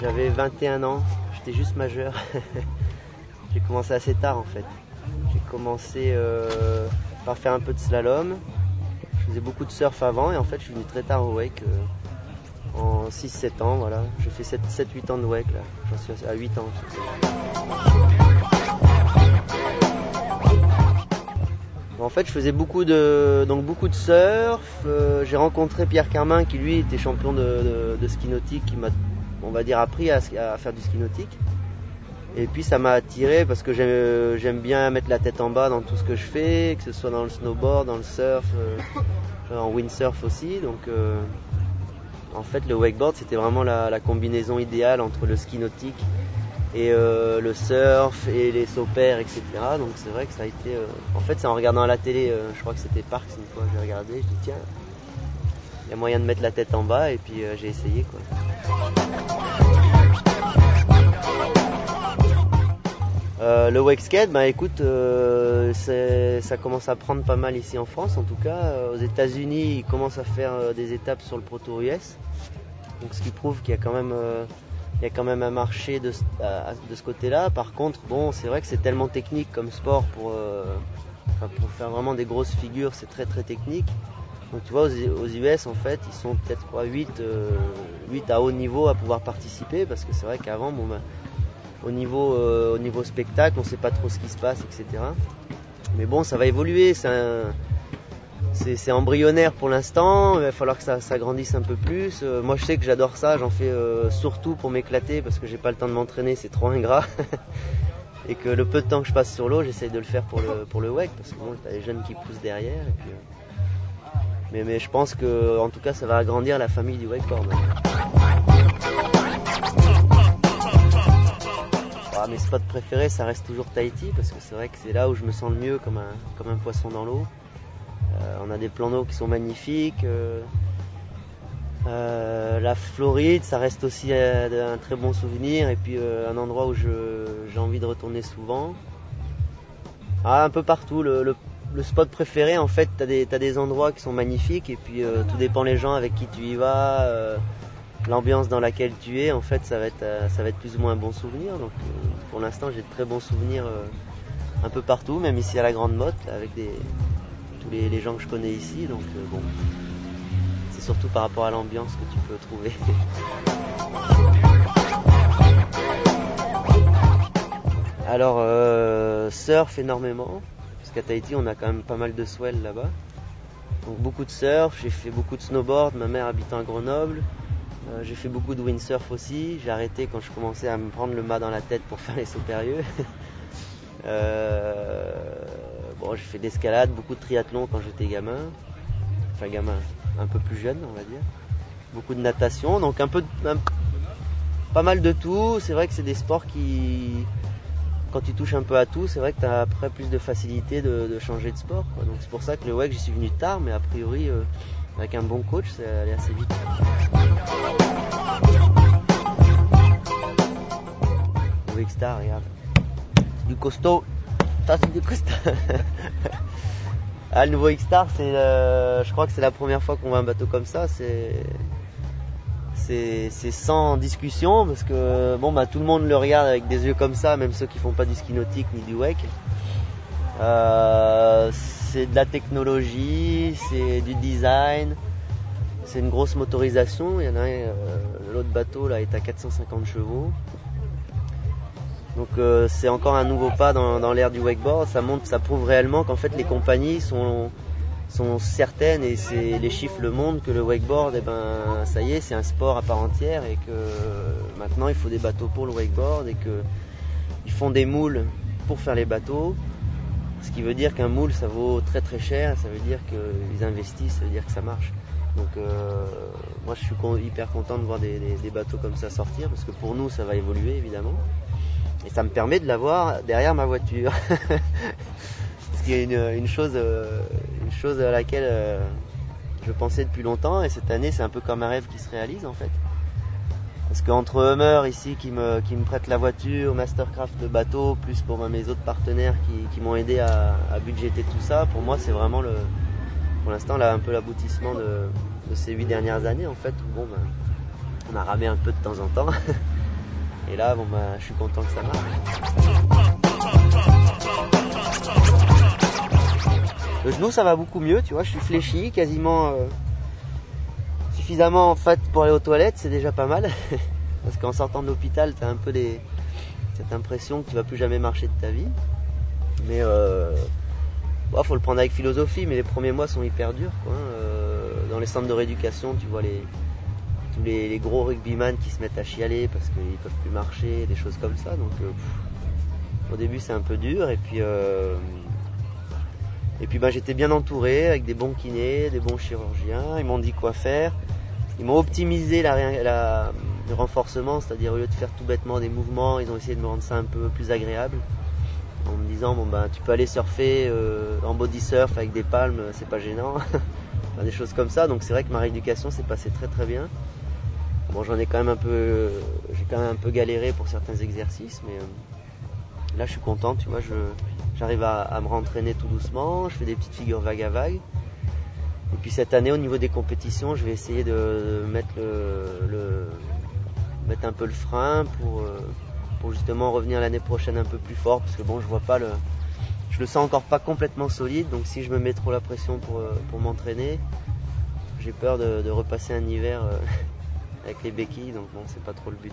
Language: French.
j'avais 21 ans, j'étais juste majeur. J'ai commencé assez tard en fait. J'ai commencé par faire un peu de slalom. Je faisais beaucoup de surf avant et en fait je suis venu très tard au wake. En 6-7 ans, voilà. J'ai fait 7-8 ans de wake là. J'en suis à 8 ans. En fait, je faisais beaucoup de surf. J'ai rencontré Pierre Carmin qui lui était champion de ski nautique, qui m'a, on va dire, appris à faire du ski nautique. Et puis ça m'a attiré parce que j'aime bien mettre la tête en bas dans tout ce que je fais, que ce soit dans le snowboard, dans le surf, en windsurf aussi. Donc en fait, le wakeboard c'était vraiment la combinaison idéale entre le ski nautique et le surf et les sauts pairs, etc. Donc c'est vrai que ça a été... en fait, c'est en regardant à la télé, je crois que c'était Parks une fois, j'ai regardé, je dis tiens, il y a moyen de mettre la tête en bas et puis j'ai essayé quoi. Le wake skate, bah écoute, ça commence à prendre pas mal ici en France, en tout cas. Aux États-Unis, ils commencent à faire des étapes sur le Pro Tour US, donc ce qui prouve qu'il y a quand même un marché de ce côté-là. Par contre, bon, c'est vrai que c'est tellement technique comme sport pour faire vraiment des grosses figures, c'est très très technique. Donc tu vois, aux US en fait, ils sont peut-être 8 à haut niveau à pouvoir participer, parce que c'est vrai qu'avant, bon, bah, au niveau spectacle, on ne sait pas trop ce qui se passe, etc. Mais bon, ça va évoluer, c'est embryonnaire pour l'instant, il va falloir que ça grandisse un peu plus. Moi je sais que j'adore ça, j'en fais surtout pour m'éclater parce que j'ai pas le temps de m'entraîner, c'est trop ingrat. Et que le peu de temps que je passe sur l'eau, j'essaye de le faire pour le wake, parce que bon, t'as les jeunes qui poussent derrière. Et puis, mais je pense que en tout cas ça va agrandir la famille du wakeboard. Mes spots préférés, ça reste toujours Tahiti, parce que c'est vrai que c'est là où je me sens le mieux comme un poisson dans l'eau. On a des plans d'eau qui sont magnifiques. La Floride, ça reste aussi un très bon souvenir, et puis un endroit où j'ai envie de retourner souvent. Un peu partout. Le spot préféré, en fait, t'as des endroits qui sont magnifiques, et puis tout dépend les gens avec qui tu y vas. L'ambiance dans laquelle tu es, en fait, ça va être plus ou moins un bon souvenir. Donc, pour l'instant, j'ai de très bons souvenirs un peu partout, même ici à la Grande Motte, avec tous les gens que je connais ici. Donc, bon, c'est surtout par rapport à l'ambiance que tu peux trouver. Alors, surf énormément, parce qu'à Tahiti, on a quand même pas mal de swell là-bas. Donc, beaucoup de surf, j'ai fait beaucoup de snowboard, ma mère habitant à Grenoble. J'ai fait beaucoup de windsurf aussi. J'ai arrêté quand je commençais à me prendre le mât dans la tête pour faire les sauts périlleux. Bon, j'ai fait de l'escalade, beaucoup de triathlon quand j'étais gamin. Enfin gamin, un peu plus jeune on va dire. Beaucoup de natation, donc pas mal de tout. C'est vrai que c'est des sports qui, quand tu touches un peu à tout, c'est vrai que tu as après plus de facilité de changer de sport, quoi. Donc c'est pour ça que le wake, j'y suis venu tard, mais a priori avec un bon coach, ça allait assez vite. Le Wake Star, regarde. C'est du costaud. Ça, c'est du costaud. Le nouveau Wake Star, je crois que c'est la première fois qu'on voit un bateau comme ça. C'est sans discussion, parce que bon, bah, tout le monde le regarde avec des yeux comme ça, même ceux qui font pas du ski nautique ni du wake. C'est de la technologie, c'est du design, c'est une grosse motorisation. Il y en a l'autre bateau là est à 450 chevaux. Donc c'est encore un nouveau pas dans l'ère du wakeboard. Ça prouve réellement qu'en fait les compagnies sont certaines, et les chiffres le montrent, que le wakeboard, ça y est, c'est un sport à part entière, et que maintenant il faut des bateaux pour le wakeboard, et que ils font des moules pour faire les bateaux. Ce qui veut dire qu'un moule, ça vaut très très cher, ça veut dire qu'ils investissent, ça veut dire que ça marche. Donc moi je suis hyper content de voir des bateaux comme ça sortir, parce que pour nous ça va évoluer évidemment. Et ça me permet de l'avoir derrière ma voiture. Parce qu'il y a une chose à laquelle je pensais depuis longtemps, et cette année c'est un peu comme un rêve qui se réalise en fait. Parce qu'entre Hummer ici qui me prête la voiture, Mastercraft le bateau, plus pour mes autres partenaires qui m'ont aidé à budgéter tout ça, pour moi c'est vraiment pour l'instant là un peu l'aboutissement de ces 8 dernières années en fait, où bon, on a ramé un peu de temps en temps. Et là, bon, bah, je suis content que ça marche. Le genou, ça va beaucoup mieux, tu vois, je suis fléchi, quasiment suffisamment en fait pour aller aux toilettes, c'est déjà pas mal. Parce qu'en sortant de l'hôpital, t'as un peu cette impression que tu vas plus jamais marcher de ta vie. Mais faut le prendre avec philosophie, mais les premiers mois sont hyper durs, quoi. Dans les centres de rééducation, tu vois tous les gros rugbyman qui se mettent à chialer parce qu'ils peuvent plus marcher, des choses comme ça. Donc au début c'est un peu dur, et puis j'étais bien entouré avec des bons kinés, des bons chirurgiens. Ils m'ont dit quoi faire. Ils m'ont optimisé le renforcement, c'est-à-dire au lieu de faire tout bêtement des mouvements, ils ont essayé de me rendre ça un peu plus agréable. En me disant, tu peux aller surfer en body surf avec des palmes, c'est pas gênant. Des choses comme ça. Donc c'est vrai que ma rééducation s'est passée très très bien. Bon, j'ai quand même un peu galéré pour certains exercices, mais là je suis content, tu vois, j'arrive à me rentraîner tout doucement, je fais des petites figures vague à vague. Et puis cette année, au niveau des compétitions, je vais essayer de mettre mettre un peu le frein pour justement revenir l'année prochaine un peu plus fort, parce que bon, je le sens encore pas complètement solide, donc si je me mets trop la pression pour m'entraîner, j'ai peur de repasser un hiver avec les béquilles, donc bon, c'est pas trop le but.